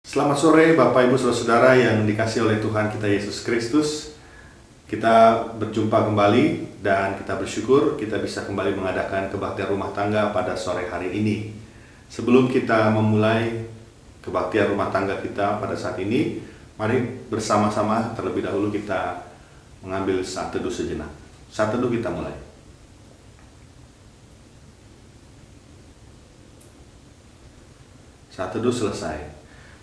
Selamat sore Bapak Ibu Saudara-saudara yang dikasihi oleh Tuhan kita Yesus Kristus. Kita berjumpa kembali dan kita bersyukur kita bisa kembali mengadakan kebaktian rumah tangga pada sore hari ini. Sebelum kita memulai kebaktian rumah tangga kita pada saat ini, mari bersama-sama terlebih dahulu kita mengambil saat teduh sejenak. Saat teduh kita mulai. Saat teduh selesai.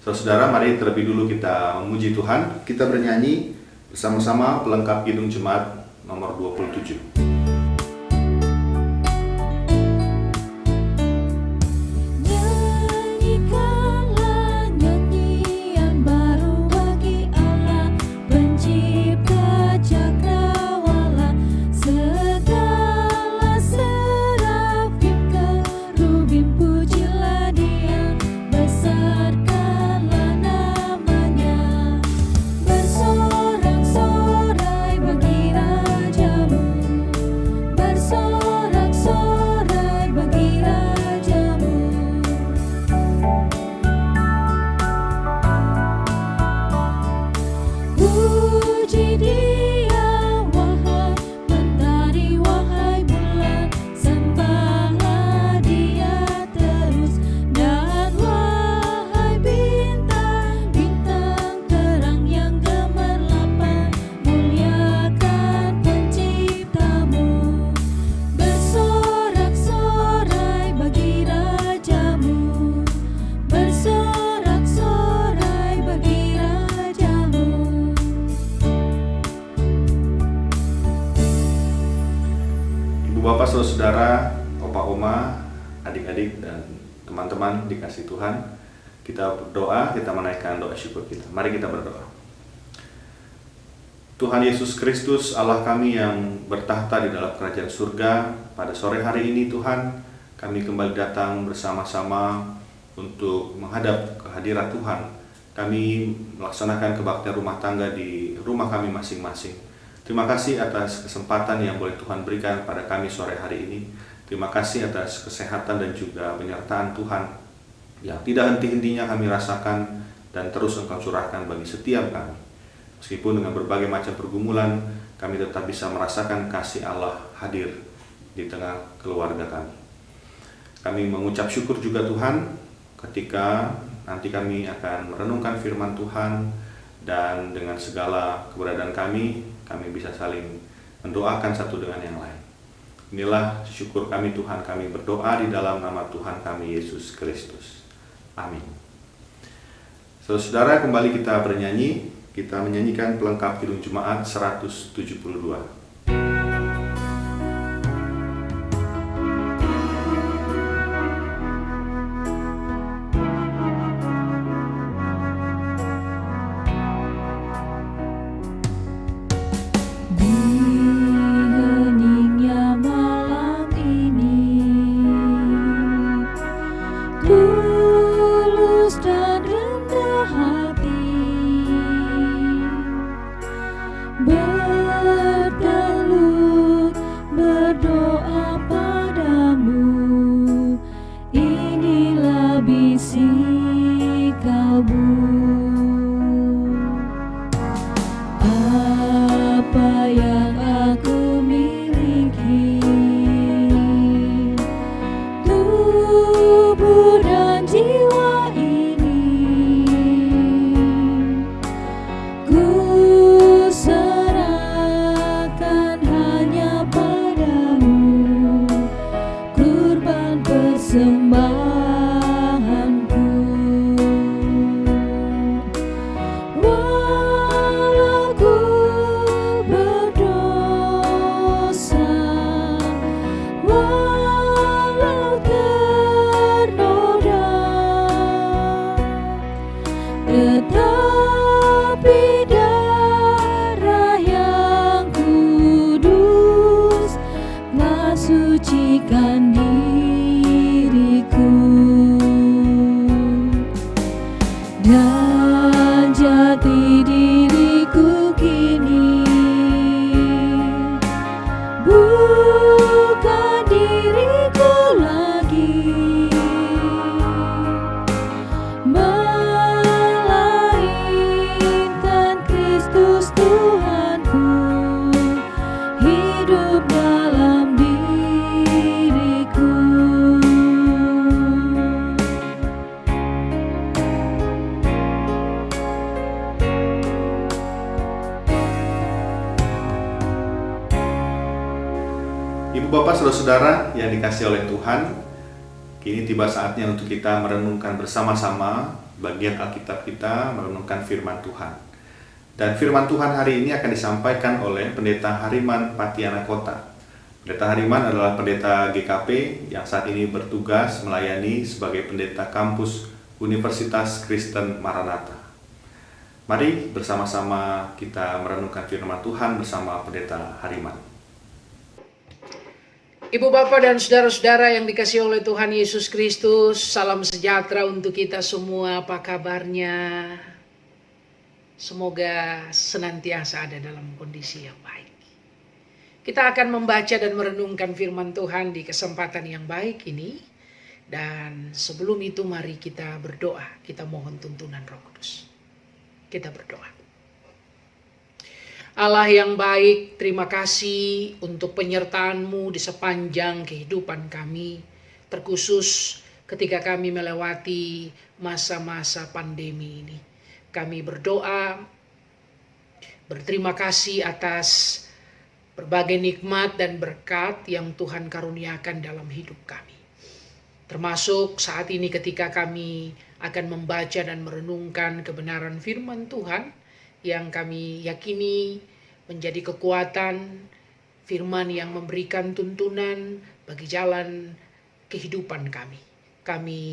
Saudara, mari terlebih dulu kita memuji Tuhan. Kita bernyanyi bersama-sama pelengkap Kidung Jemaat nomor 27. Bapak, saudara, opa, oma, adik-adik, dan teman-teman dikasih Tuhan, kita berdoa, kita menaikkan doa syukur kita. Mari kita berdoa. Tuhan Yesus Kristus, Allah kami yang bertahta di dalam kerajaan surga, pada sore hari ini Tuhan, kami kembali datang bersama-sama untuk menghadap kehadirat Tuhan. Kami melaksanakan kebaktian rumah tangga di rumah kami masing-masing. Terima kasih atas kesempatan yang boleh Tuhan berikan pada kami sore hari ini. Terima kasih atas kesehatan dan juga penyertaan Tuhan yang tidak henti-hentinya kami rasakan dan terus Engkau curahkan bagi setiap kami. Meskipun dengan berbagai macam pergumulan, kami tetap bisa merasakan kasih Allah hadir di tengah keluarga kami. Kami mengucap syukur juga Tuhan ketika nanti kami akan merenungkan firman Tuhan, dan dengan segala keberadaan kami bisa saling mendoakan satu dengan yang lain. Inilah syukur kami Tuhan, kami berdoa di dalam nama Tuhan kami Yesus Kristus. Amin. Saudara, kembali kita bernyanyi, kita menyanyikan pelengkap Kidung Jemaat 172. sucikan diriku dan jati diriku kini bukan diriku lagi, melainkan Ibu bapak saudara-saudara yang dikasihi oleh Tuhan, kini tiba saatnya untuk kita merenungkan bersama-sama bagian Alkitab kita, merenungkan firman Tuhan. Dan firman Tuhan hari ini akan disampaikan oleh Pendeta Hariman Patiana Kota. Pendeta Hariman adalah pendeta GKP yang saat ini bertugas melayani sebagai pendeta kampus Universitas Kristen Maranatha. Mari bersama-sama kita merenungkan firman Tuhan bersama Pendeta Hariman. Ibu bapak dan saudara-saudara yang dikasihi oleh Tuhan Yesus Kristus, salam sejahtera untuk kita semua. Apa kabarnya? Semoga senantiasa ada dalam kondisi yang baik. Kita akan membaca dan merenungkan firman Tuhan di kesempatan yang baik ini. Dan sebelum itu mari kita berdoa. Kita mohon tuntunan Roh Kudus. Kita berdoa. Allah yang baik, terima kasih untuk penyertaan-Mu di sepanjang kehidupan kami, terkhusus ketika kami melewati masa-masa pandemi ini. Kami berdoa, berterima kasih atas berbagai nikmat dan berkat yang Tuhan karuniakan dalam hidup kami. Termasuk saat ini ketika kami akan membaca dan merenungkan kebenaran firman Tuhan, yang kami yakini menjadi kekuatan, firman yang memberikan tuntunan bagi jalan kehidupan kami. Kami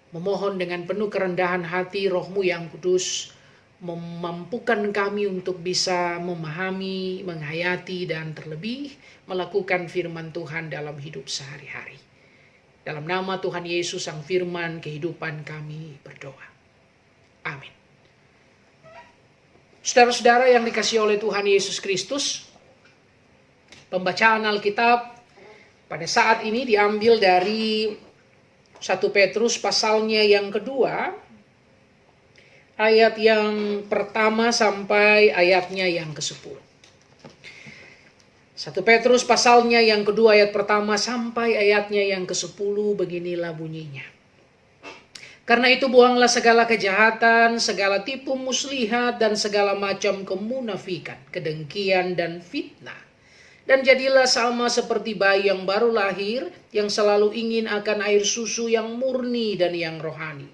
memohon dengan penuh kerendahan hati Roh-Mu yang kudus memampukan kami untuk bisa memahami, menghayati, dan terlebih melakukan firman Tuhan dalam hidup sehari-hari. Dalam nama Tuhan Yesus Sang Firman kehidupan kami berdoa. Amin. Saudara-saudara yang dikasihi oleh Tuhan Yesus Kristus, pembacaan Alkitab pada saat ini diambil dari 1 Petrus pasalnya yang kedua, ayat yang pertama sampai ayatnya yang ke-10. 1 Petrus pasalnya yang kedua ayat pertama sampai ayatnya yang ke-10, beginilah bunyinya. Karena itu buanglah segala kejahatan, segala tipu muslihat, dan segala macam kemunafikan, kedengkian, dan fitnah. Dan jadilah sama seperti bayi yang baru lahir, yang selalu ingin akan air susu yang murni dan yang rohani.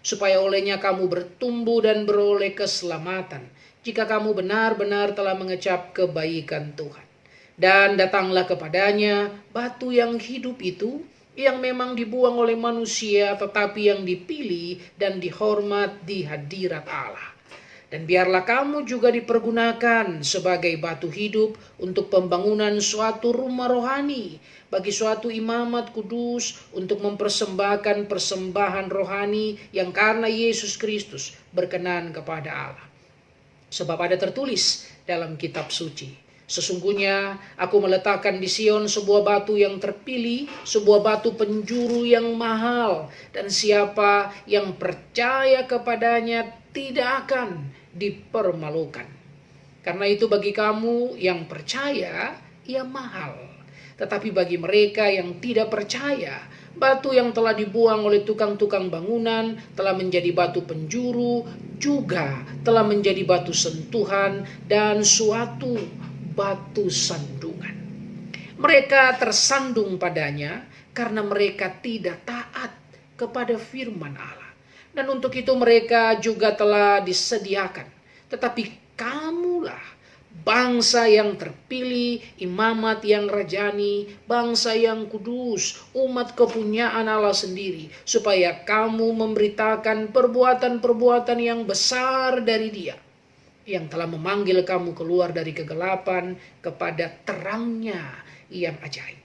Supaya olehnya kamu bertumbuh dan beroleh keselamatan, jika kamu benar-benar telah mengecap kebaikan Tuhan. Dan datanglah kepadanya batu yang hidup itu, yang memang dibuang oleh manusia, tetapi yang dipilih dan dihormat di hadirat Allah. Dan biarlah kamu juga dipergunakan sebagai batu hidup untuk pembangunan suatu rumah rohani, bagi suatu imamat kudus, untuk mempersembahkan persembahan rohani yang karena Yesus Kristus berkenan kepada Allah. Sebab ada tertulis dalam kitab suci, sesungguhnya aku meletakkan di Sion sebuah batu yang terpilih, sebuah batu penjuru yang mahal, dan siapa yang percaya kepadanya tidak akan dipermalukan. Karena itu bagi kamu yang percaya, ia mahal. Tetapi bagi mereka yang tidak percaya, batu yang telah dibuang oleh tukang-tukang bangunan telah menjadi batu penjuru, juga telah menjadi batu sentuhan dan suatu batu sandungan. Mereka tersandung padanya karena mereka tidak taat kepada firman Allah. Dan untuk itu mereka juga telah disediakan. Tetapi kamulah bangsa yang terpilih, imamat yang rajani, bangsa yang kudus, umat kepunyaan Allah sendiri, supaya kamu memberitakan perbuatan-perbuatan yang besar dari Dia, yang telah memanggil kamu keluar dari kegelapan kepada terangnya yang ajaib.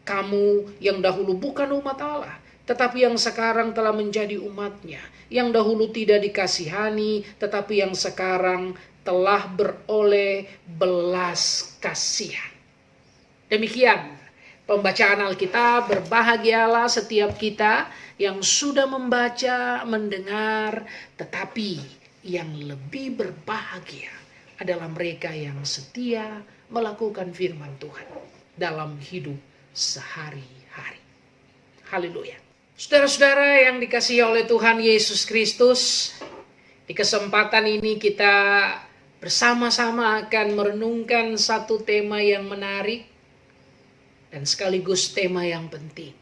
Kamu yang dahulu bukan umat Allah, tetapi yang sekarang telah menjadi umatnya. Yang dahulu tidak dikasihani, tetapi yang sekarang telah beroleh belas kasihan. Demikian pembacaan Alkitab. Berbahagialah setiap kita yang sudah membaca, mendengar, tetapi yang lebih berbahagia adalah mereka yang setia melakukan firman Tuhan dalam hidup sehari-hari. Haleluya. Saudara-saudara yang dikasihi oleh Tuhan Yesus Kristus, di kesempatan ini kita bersama-sama akan merenungkan satu tema yang menarik, dan sekaligus tema yang penting.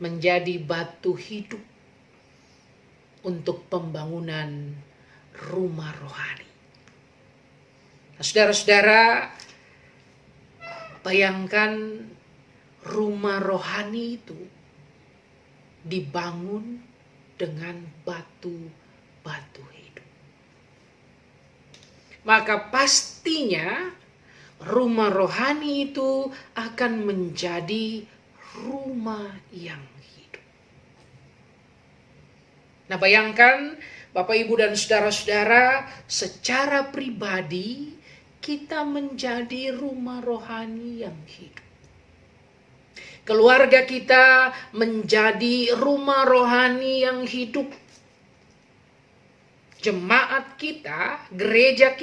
Menjadi batu hidup untuk pembangunan rumah rohani. Nah, saudara-saudara, bayangkan rumah rohani itu dibangun dengan batu-batu hidup. Maka pastinya rumah rohani itu akan menjadi rumah yang hidup. Nah, bayangkan Bapak, Ibu, dan saudara-saudara, secara pribadi kita menjadi rumah rohani yang hidup. Keluarga kita menjadi rumah rohani yang hidup. Jemaat kita, gereja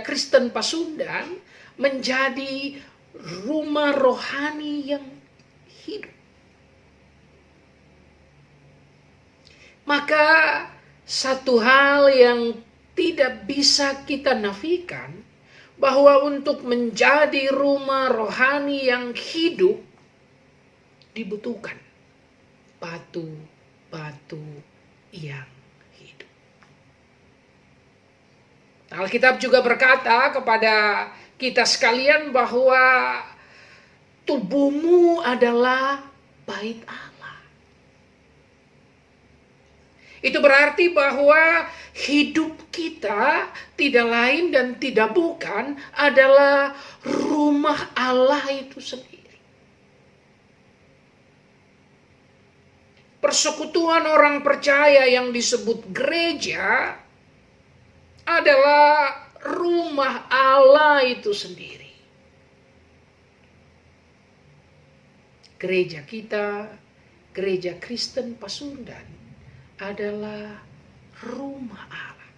Kristen Pasundan menjadi rumah rohani yang hidup. Maka satu hal yang tidak bisa kita nafikan, bahwa untuk menjadi rumah rohani yang hidup dibutuhkan batu-batu yang hidup. Alkitab juga berkata kepada kita sekalian bahwa tubuhmu adalah bait Allah. Itu berarti bahwa hidup kita tidak lain dan tidak bukan adalah rumah Allah itu sendiri. Persekutuan orang percaya yang disebut gereja adalah rumah Allah itu sendiri. Gereja kita, gereja Kristen Pasundan, adalah rumah Allah.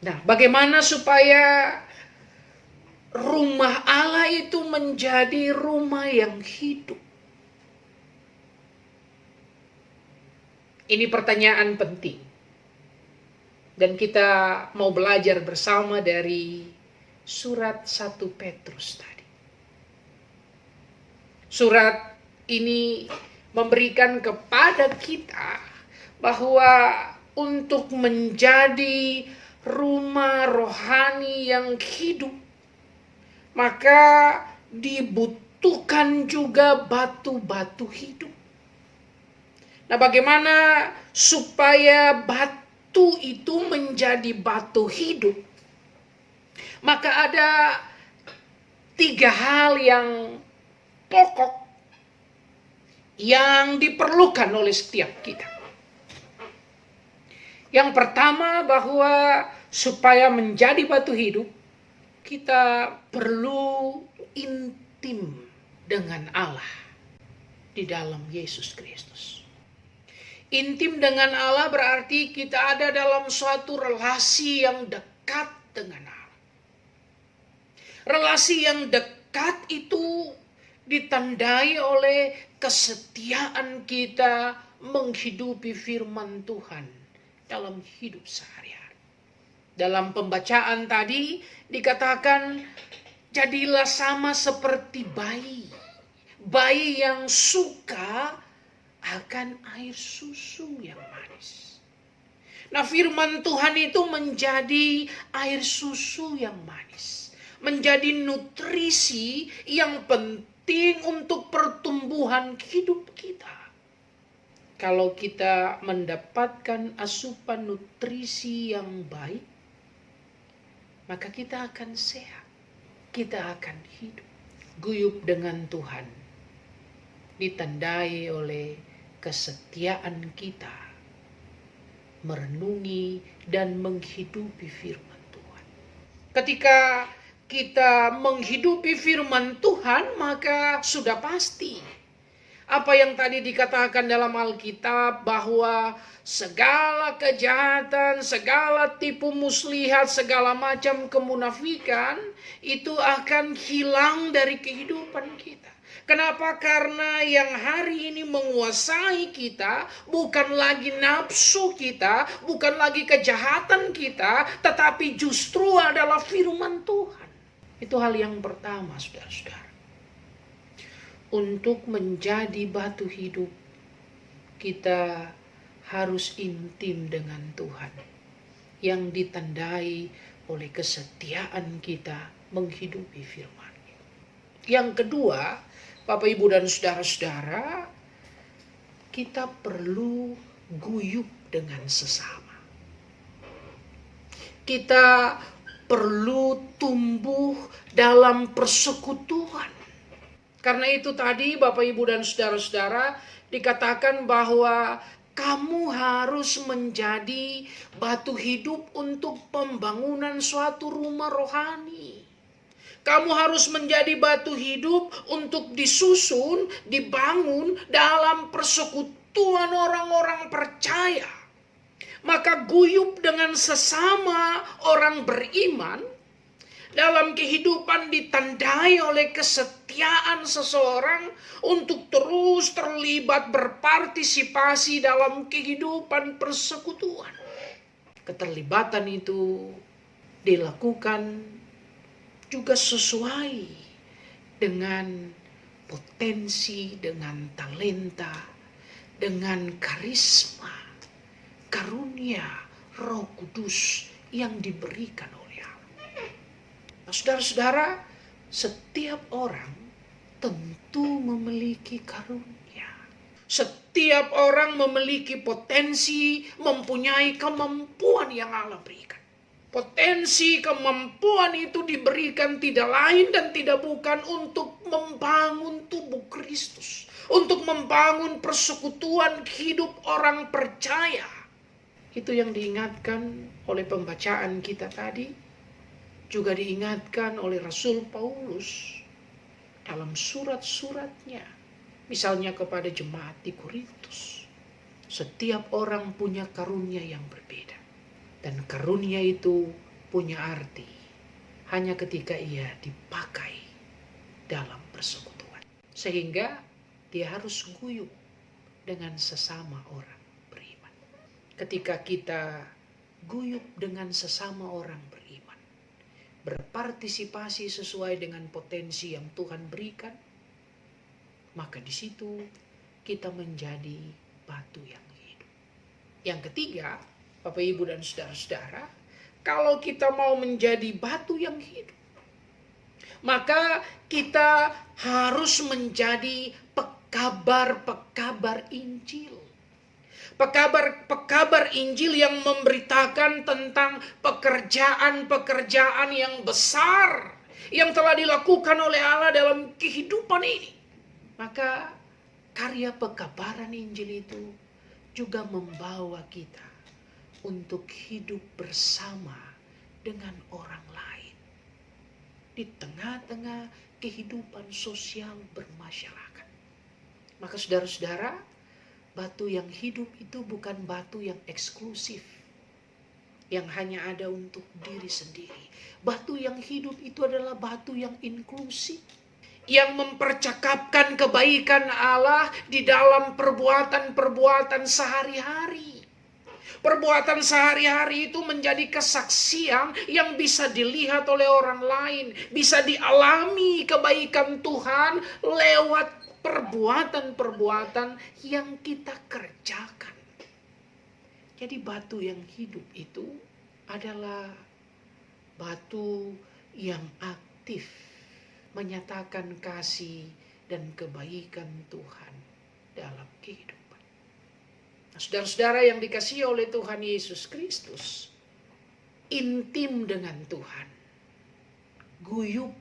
Nah, bagaimana supaya rumah Allah itu menjadi rumah yang hidup? Ini pertanyaan penting. Dan kita mau belajar bersama dari surat 1 Petrus tadi. Surat ini memberikan kepada kita bahwa untuk menjadi rumah rohani yang hidup, maka dibutuhkan juga batu-batu hidup. Nah, bagaimana supaya batu itu menjadi batu hidup? Maka ada 3 hal yang pokok yang diperlukan oleh setiap kita. Yang pertama, bahwa supaya menjadi batu hidup, kita perlu intim dengan Allah di dalam Yesus Kristus. Intim dengan Allah berarti kita ada dalam suatu relasi yang dekat dengan Allah. Relasi yang dekat itu ditandai oleh kesetiaan kita menghidupi firman Tuhan dalam hidup sehari-hari. Dalam pembacaan tadi dikatakan, jadilah sama seperti bayi. Bayi yang suka akan air susu yang manis. Nah, firman Tuhan itu menjadi air susu yang manis. Menjadi nutrisi yang penting untuk pertumbuhan hidup kita. Kalau kita mendapatkan asupan nutrisi yang baik, maka kita akan sehat. Kita akan hidup. Guyub dengan Tuhan ditandai oleh kesetiaan kita merenungi dan menghidupi firman Tuhan. Ketika kita menghidupi firman Tuhan, maka sudah pasti apa yang tadi dikatakan dalam Alkitab, bahwa segala kejahatan, segala tipu muslihat, segala macam kemunafikan itu akan hilang dari kehidupan kita. Kenapa? Karena yang hari ini menguasai kita bukan lagi nafsu kita, bukan lagi kejahatan kita, tetapi justru adalah firman Tuhan. Itu hal yang pertama, saudara-saudara. Untuk menjadi batu hidup, kita harus intim dengan Tuhan, yang ditandai oleh kesetiaan kita menghidupi firman-Nya. Yang kedua, Bapak, Ibu, dan saudara-saudara, kita perlu guyup dengan sesama. Kita perlu tumbuh dalam persekutuan. Karena itu tadi Bapak, Ibu, dan saudara-saudara dikatakan bahwa kamu harus menjadi batu hidup untuk pembangunan suatu rumah rohani. Kamu harus menjadi batu hidup untuk disusun, dibangun dalam persekutuan orang-orang percaya. Maka guyup dengan sesama orang beriman dalam kehidupan ditandai oleh kesetiaan seseorang untuk terus terlibat berpartisipasi dalam kehidupan persekutuan. Keterlibatan itu dilakukan juga sesuai dengan potensi, dengan talenta, dengan karisma, karunia Roh Kudus yang diberikan oleh Allah. Nah, saudara-saudara, setiap orang tentu memiliki karunia. Setiap orang memiliki potensi, mempunyai kemampuan yang Allah berikan. Potensi kemampuan itu diberikan tidak lain dan tidak bukan untuk membangun tubuh Kristus, untuk membangun persekutuan hidup orang percaya. Itu yang diingatkan oleh pembacaan kita tadi, juga diingatkan oleh Rasul Paulus dalam surat-suratnya, misalnya kepada jemaat di Korintus. Setiap orang punya karunia yang berbeda, dan karunia itu punya arti hanya ketika ia dipakai dalam persekutuan, sehingga dia harus guyup dengan sesama orang. Ketika kita guyup dengan sesama orang beriman, berpartisipasi sesuai dengan potensi yang Tuhan berikan, maka di situ kita menjadi batu yang hidup. Yang ketiga, Bapak, Ibu, dan saudara-saudara, kalau kita mau menjadi batu yang hidup, maka kita harus menjadi pekabar-pekabar Injil. Pekabar Injil yang memberitakan tentang pekerjaan-pekerjaan yang besar yang telah dilakukan oleh Allah dalam kehidupan ini. Maka karya pekabaran Injil itu juga membawa kita untuk hidup bersama dengan orang lain di tengah-tengah kehidupan sosial bermasyarakat. Maka saudara-saudara, batu yang hidup itu bukan batu yang eksklusif, yang hanya ada untuk diri sendiri. Batu yang hidup itu adalah batu yang inklusif, yang mempercakapkan kebaikan Allah di dalam perbuatan-perbuatan sehari-hari. Perbuatan sehari-hari itu menjadi kesaksian yang bisa dilihat oleh orang lain, bisa dialami kebaikan Tuhan lewat perbuatan-perbuatan yang kita kerjakan. Jadi batu yang hidup itu adalah batu yang aktif menyatakan kasih dan kebaikan Tuhan dalam kehidupan. Nah, saudara-saudara yang dikasihi oleh Tuhan Yesus Kristus, intim dengan Tuhan, guyup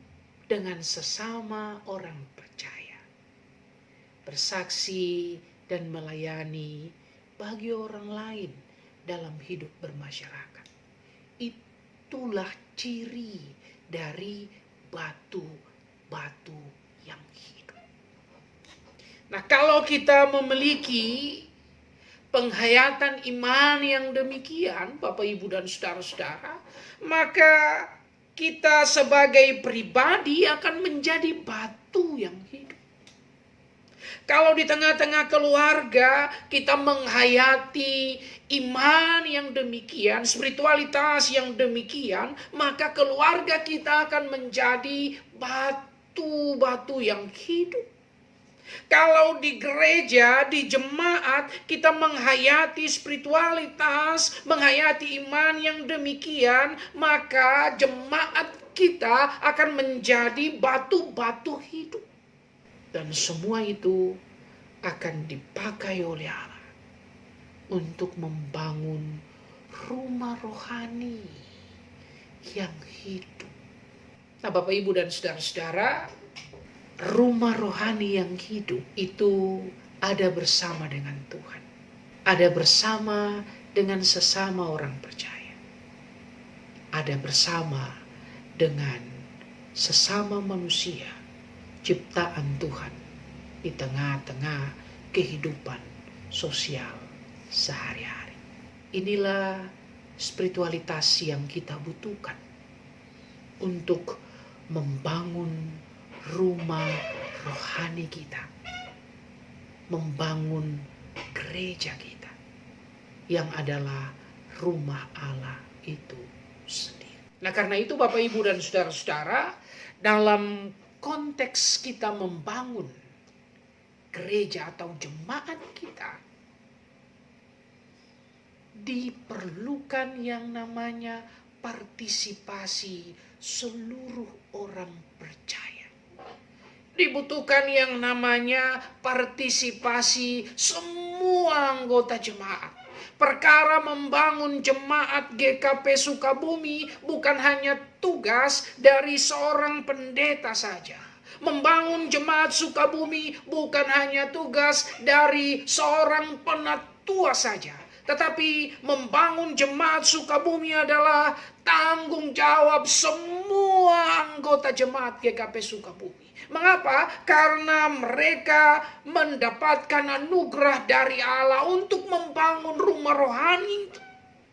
dengan sesama orang percaya, bersaksi dan melayani bagi orang lain dalam hidup bermasyarakat. Itulah ciri dari batu-batu yang hidup. Nah, kalau kita memiliki penghayatan iman yang demikian, Bapak, Ibu, dan saudara-saudara, maka kita sebagai pribadi akan menjadi batu yang hidup. Kalau di tengah-tengah keluarga kita menghayati iman yang demikian, spiritualitas yang demikian, maka keluarga kita akan menjadi batu-batu yang hidup. Kalau di gereja, di jemaat, kita menghayati spiritualitas, menghayati iman yang demikian, maka jemaat kita akan menjadi batu-batu hidup. Dan semua itu akan dipakai oleh Allah untuk membangun rumah rohani yang hidup. Nah, Bapak, Ibu, dan saudara-saudara, rumah rohani yang hidup itu ada bersama dengan Tuhan. Ada bersama dengan sesama orang percaya. Ada bersama dengan sesama manusia, ciptaan Tuhan di tengah-tengah kehidupan sosial sehari-hari. Inilah spiritualitas yang kita butuhkan untuk membangun rumah rohani kita, membangun gereja kita yang adalah rumah Allah itu sendiri. Nah, karena itu Bapak, Ibu, dan saudara-saudara, dalam konteks kita membangun gereja atau jemaat kita, diperlukan yang namanya partisipasi seluruh orang percaya. Dibutuhkan yang namanya partisipasi semua anggota jemaat. Perkara membangun jemaat GKP Sukabumi bukan hanya tugas dari seorang pendeta saja. Membangun jemaat Sukabumi bukan hanya tugas dari seorang penatua saja. Tetapi membangun jemaat Sukabumi adalah tanggung jawab semua anggota jemaat GKP Sukabumi. Mengapa? Karena mereka mendapatkan anugerah dari Allah untuk membangun rumah rohani.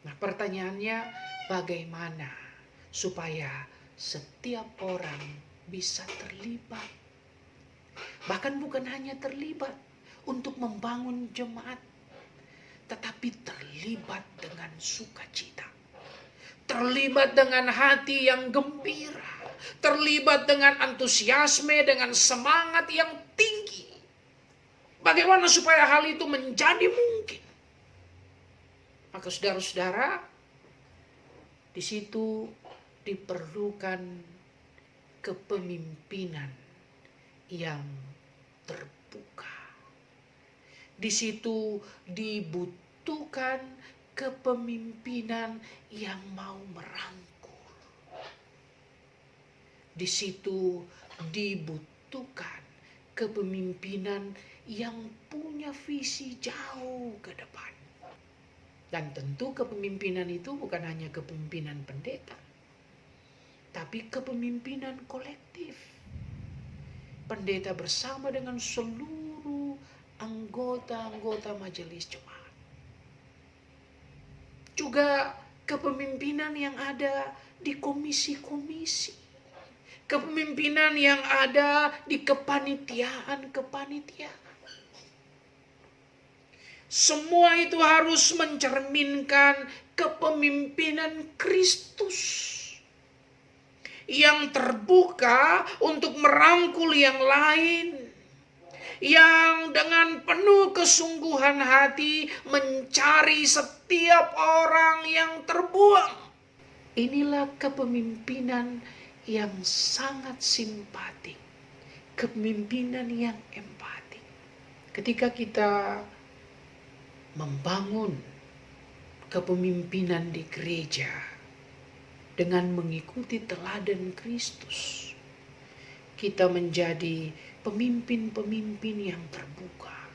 Nah, pertanyaannya, bagaimana supaya setiap orang bisa terlibat? Bahkan bukan hanya terlibat untuk membangun jemaat, tetapi terlibat dengan sukacita. Terlibat dengan hati yang gembira. Terlibat dengan antusiasme, dengan semangat yang tinggi. Bagaimana supaya hal itu menjadi mungkin? Maka saudara-saudara, di situ diperlukan kepemimpinan yang terbuka. Di situ dibutuhkan kepemimpinan yang mau merangkul. Di situ dibutuhkan kepemimpinan yang punya visi jauh ke depan. Dan tentu kepemimpinan itu bukan hanya kepemimpinan pendeta, tapi kepemimpinan kolektif. Pendeta bersama dengan seluruh anggota-anggota majelis jemaat. Juga kepemimpinan yang ada di komisi-komisi. Kepemimpinan yang ada di kepanitiaan-kepanitiaan. Semua itu harus mencerminkan kepemimpinan Kristus yang terbuka untuk merangkul yang lain, yang dengan penuh kesungguhan hati mencari setiap orang yang terbuang. Inilah kepemimpinan yang sangat simpatik, kepemimpinan yang empatik. Ketika kita membangun kepemimpinan di gereja dengan mengikuti teladan Kristus, kita menjadi pemimpin-pemimpin yang terbuka,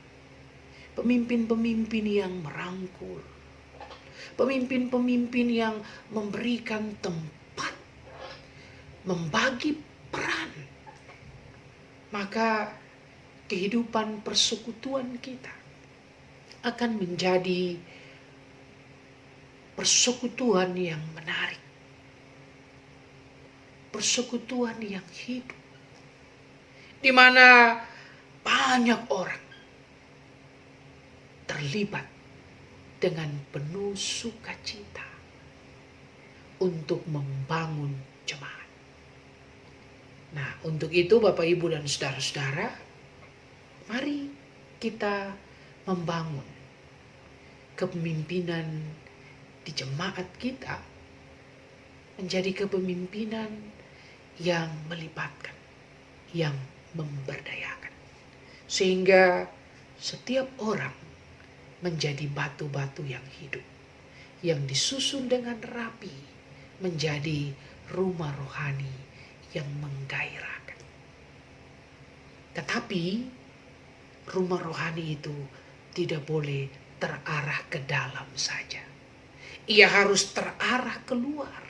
pemimpin-pemimpin yang merangkul, pemimpin-pemimpin yang memberikan tempat, membagi peran. Maka kehidupan persekutuan kita akan menjadi persekutuan yang menarik, persekutuan yang hidup, di mana banyak orang terlibat dengan penuh sukacita untuk membangun jemaat. Nah, untuk itu Bapak Ibu dan saudara-saudara, mari kita membangun kepemimpinan di jemaat kita menjadi kepemimpinan yang melibatkan, yang memberdayakan. Sehingga setiap orang menjadi batu-batu yang hidup, yang disusun dengan rapi menjadi rumah rohani yang menggairahkan. Tetapi rumah rohani itu tidak boleh terarah ke dalam saja. Ia harus terarah keluar.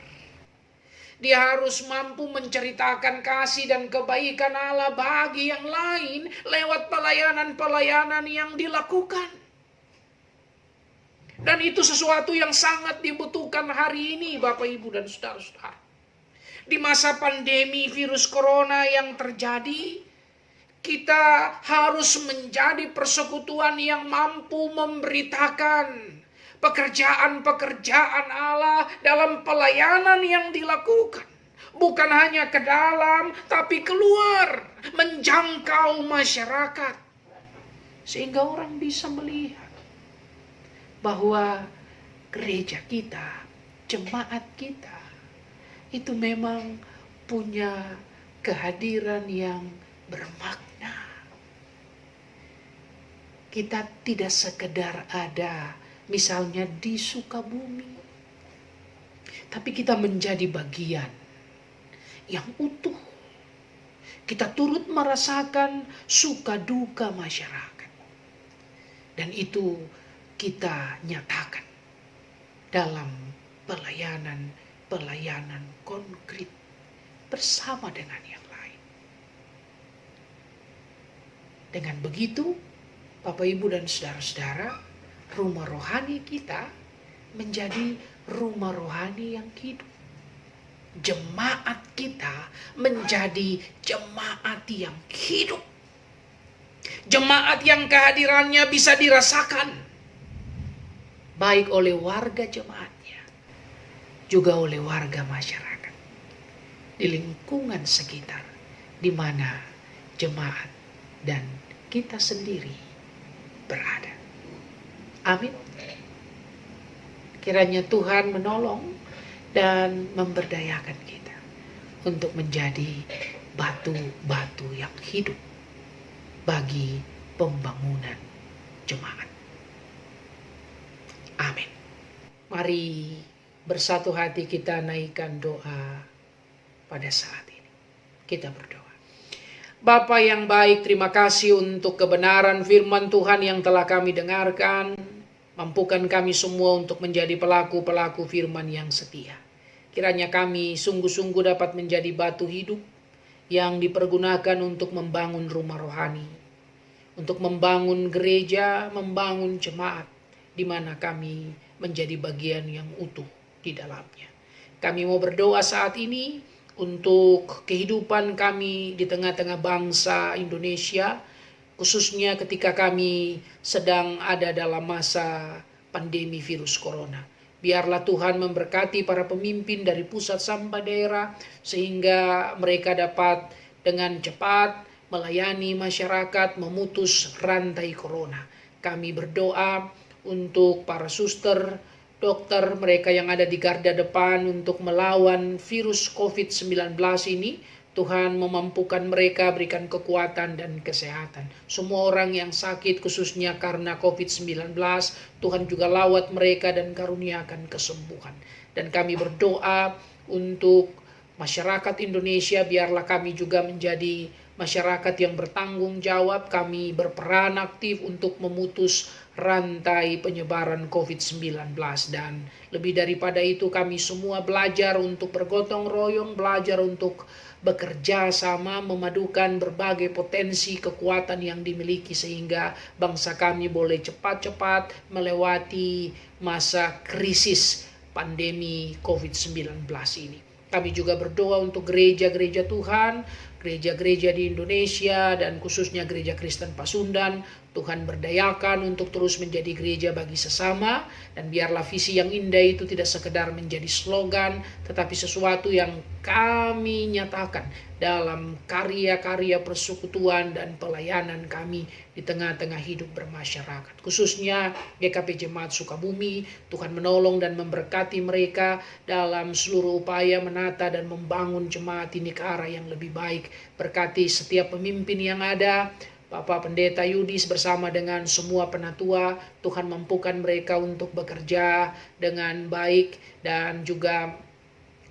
Dia harus mampu menceritakan kasih dan kebaikan Allah bagi yang lain lewat pelayanan-pelayanan yang dilakukan. Dan itu sesuatu yang sangat dibutuhkan hari ini Bapak Ibu dan saudara-saudara. Di masa pandemi virus corona yang terjadi, kita harus menjadi persekutuan yang mampu memberitakan pekerjaan-pekerjaan Allah dalam pelayanan yang dilakukan. Bukan hanya ke dalam, tapi keluar, menjangkau masyarakat. Sehingga orang bisa melihat bahwa gereja kita, jemaat kita, itu memang punya kehadiran yang bermakna. Kita tidak sekedar ada misalnya di Sukabumi, tapi kita menjadi bagian yang utuh. Kita turut merasakan suka duka masyarakat. Dan itu kita nyatakan dalam pelayanan konkret bersama dengan yang lain. Dengan begitu, Bapak Ibu dan saudara-saudara, rumah rohani kita menjadi rumah rohani yang hidup. Jemaat kita menjadi jemaat yang hidup. Jemaat yang kehadirannya bisa dirasakan baik oleh warga jemaatnya, juga oleh warga masyarakat di lingkungan sekitar di mana jemaat dan kita sendiri berada. Amin. Kiranya Tuhan menolong dan memberdayakan kita untuk menjadi batu-batu yang hidup bagi pembangunan jemaat. Amin. Mari bersatu hati kita naikkan doa pada saat ini. Kita berdoa. Bapa yang baik, terima kasih untuk kebenaran firman Tuhan yang telah kami dengarkan. Mampukan kami semua untuk menjadi pelaku-pelaku firman yang setia. Kiranya kami sungguh-sungguh dapat menjadi batu hidup yang dipergunakan untuk membangun rumah rohani, untuk membangun gereja, membangun jemaat, di mana kami menjadi bagian yang utuh di dalamnya. Kami mau berdoa saat ini untuk kehidupan kami di tengah-tengah bangsa Indonesia, khususnya ketika kami sedang ada dalam masa pandemi virus corona. Biarlah Tuhan memberkati para pemimpin dari pusat sampai daerah, sehingga mereka dapat dengan cepat melayani masyarakat, memutus rantai corona. Kami berdoa untuk para suster, dokter, mereka yang ada di garda depan untuk melawan virus COVID-19 ini. Tuhan memampukan mereka, berikan kekuatan dan kesehatan. Semua orang yang sakit khususnya karena COVID-19, Tuhan juga lawat mereka dan karuniakan kesembuhan. Dan kami berdoa untuk masyarakat Indonesia, biarlah kami juga menjadi masyarakat yang bertanggung jawab. Kami berperan aktif untuk memutus rantai penyebaran COVID-19. Dan lebih daripada itu, kami semua belajar untuk bergotong royong, belajar untuk bekerja sama, memadukan berbagai potensi kekuatan yang dimiliki sehingga bangsa kami boleh cepat-cepat melewati masa krisis pandemi COVID-19 ini. Kami juga berdoa untuk gereja-gereja Tuhan, gereja-gereja di Indonesia dan khususnya Gereja Kristen Pasundan. Tuhan berdayakan untuk terus menjadi gereja bagi sesama, dan biarlah visi yang indah itu tidak sekedar menjadi slogan, tetapi sesuatu yang kami nyatakan dalam karya-karya persekutuan dan pelayanan kami di tengah-tengah hidup bermasyarakat. Khususnya GKP Jemaat Sukabumi, Tuhan menolong dan memberkati mereka dalam seluruh upaya menata dan membangun jemaat ini ke arah yang lebih baik. Berkati setiap pemimpin yang ada, Bapak Pendeta Yudis bersama dengan semua penatua, Tuhan mampukan mereka untuk bekerja dengan baik, dan juga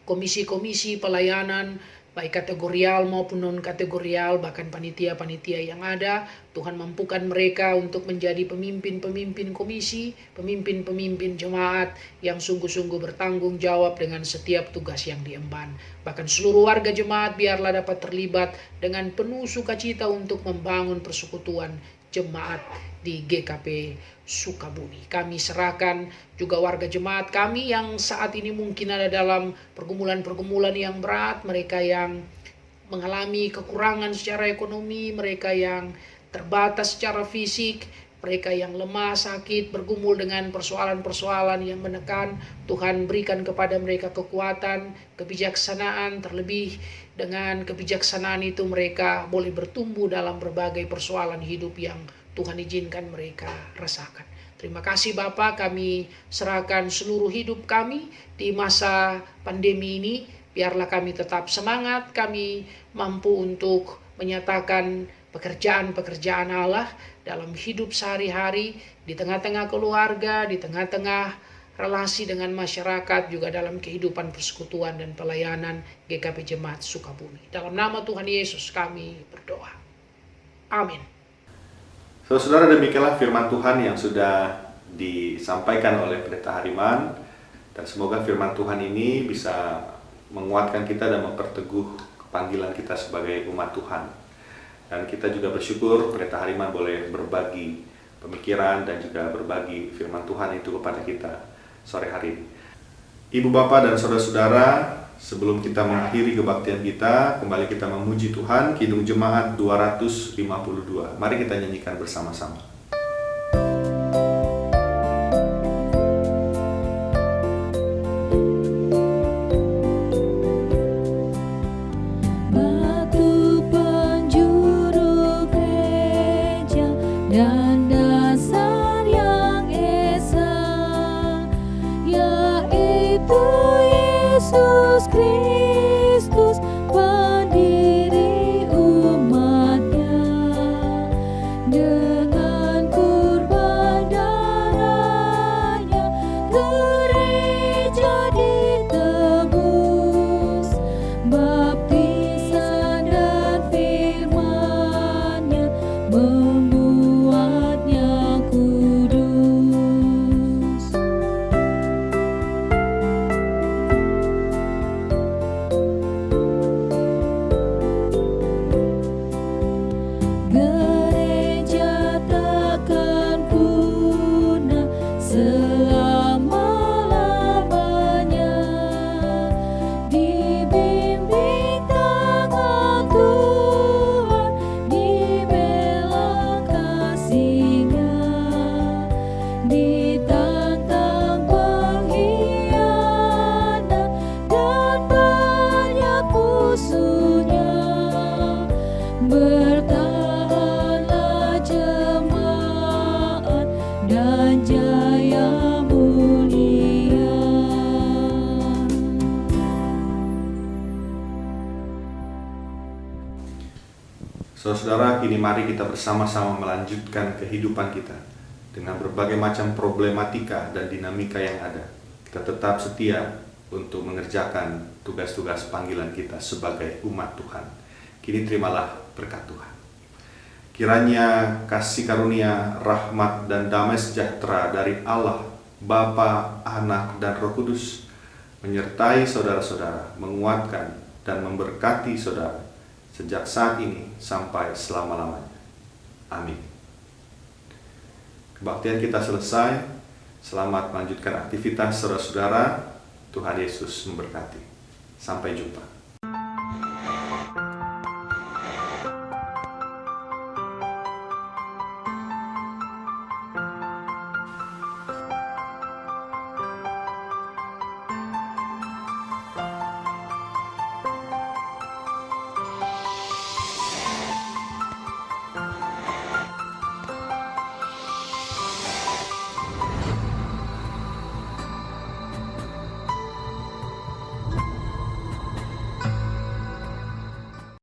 komisi-komisi pelayanan baik kategorial maupun non-kategorial, bahkan panitia-panitia yang ada, Tuhan mampukan mereka untuk menjadi pemimpin-pemimpin komisi, pemimpin-pemimpin jemaat yang sungguh-sungguh bertanggung jawab dengan setiap tugas yang diemban. Bahkan seluruh warga jemaat biarlah dapat terlibat dengan penuh sukacita untuk membangun persekutuan jemaat di GKP Sukabumi. Kami serahkan juga warga jemaat kami yang saat ini mungkin ada dalam pergumulan-pergumulan yang berat, mereka yang mengalami kekurangan secara ekonomi, mereka yang terbatas secara fisik, mereka yang lemah, sakit, bergumul dengan persoalan-persoalan yang menekan. Tuhan berikan kepada mereka kekuatan, kebijaksanaan, terlebih dengan kebijaksanaan itu mereka boleh bertumbuh dalam berbagai persoalan hidup yang Tuhan izinkan mereka rasakan. Terima kasih Bapa, kami serahkan seluruh hidup kami di masa pandemi ini. Biarlah kami tetap semangat, kami mampu untuk menyatakan pekerjaan-pekerjaan Allah dalam hidup sehari-hari, di tengah-tengah keluarga, di tengah-tengah relasi dengan masyarakat, juga dalam kehidupan persekutuan dan pelayanan GKP Jemaat Sukabumi. Dalam nama Tuhan Yesus kami berdoa. Amin. Saudara, demikianlah firman Tuhan yang sudah disampaikan oleh Pendeta Hariman, dan semoga firman Tuhan ini bisa menguatkan kita dan memperteguh panggilan kita sebagai umat Tuhan. Dan kita juga bersyukur Pendeta Hariman boleh berbagi pemikiran dan juga berbagi firman Tuhan itu kepada kita sore hari ini. Ibu bapak dan saudara-saudara, sebelum kita mengakhiri kebaktian kita, kembali kita memuji Tuhan. Kidung Jemaat 252. Mari kita nyanyikan bersama-sama. Batu penjuru gereja dan dasar yang esa, yaitu Yesus Kristus, pendiri umatnya. Dengan kurban darahnya, gereja ditebus. Baptisan dan firman-Nya membuatnya kudus. Gereja takkan punah selama-lamanya, dibimbing tangan Tuhan, dibela kasih-Nya, ditantang pengkhianat dan banyak musuhnya. Bertahanlah jemaat dan jaya mulia. Saudara-saudara, kini mari kita bersama-sama melanjutkan kehidupan kita dengan berbagai macam problematika dan dinamika yang ada. Kita tetap setia untuk mengerjakan tugas-tugas panggilan kita sebagai umat Tuhan. Kini terimalah berkat Tuhan. Kiranya kasih karunia, rahmat, dan damai sejahtera dari Allah, Bapa, Anak, dan Roh Kudus menyertai saudara-saudara, menguatkan dan memberkati saudara sejak saat ini sampai selama-lamanya. Amin. Kebaktian kita selesai. Selamat melanjutkan aktivitas saudara-saudara. Tuhan Yesus memberkati. Sampai jumpa.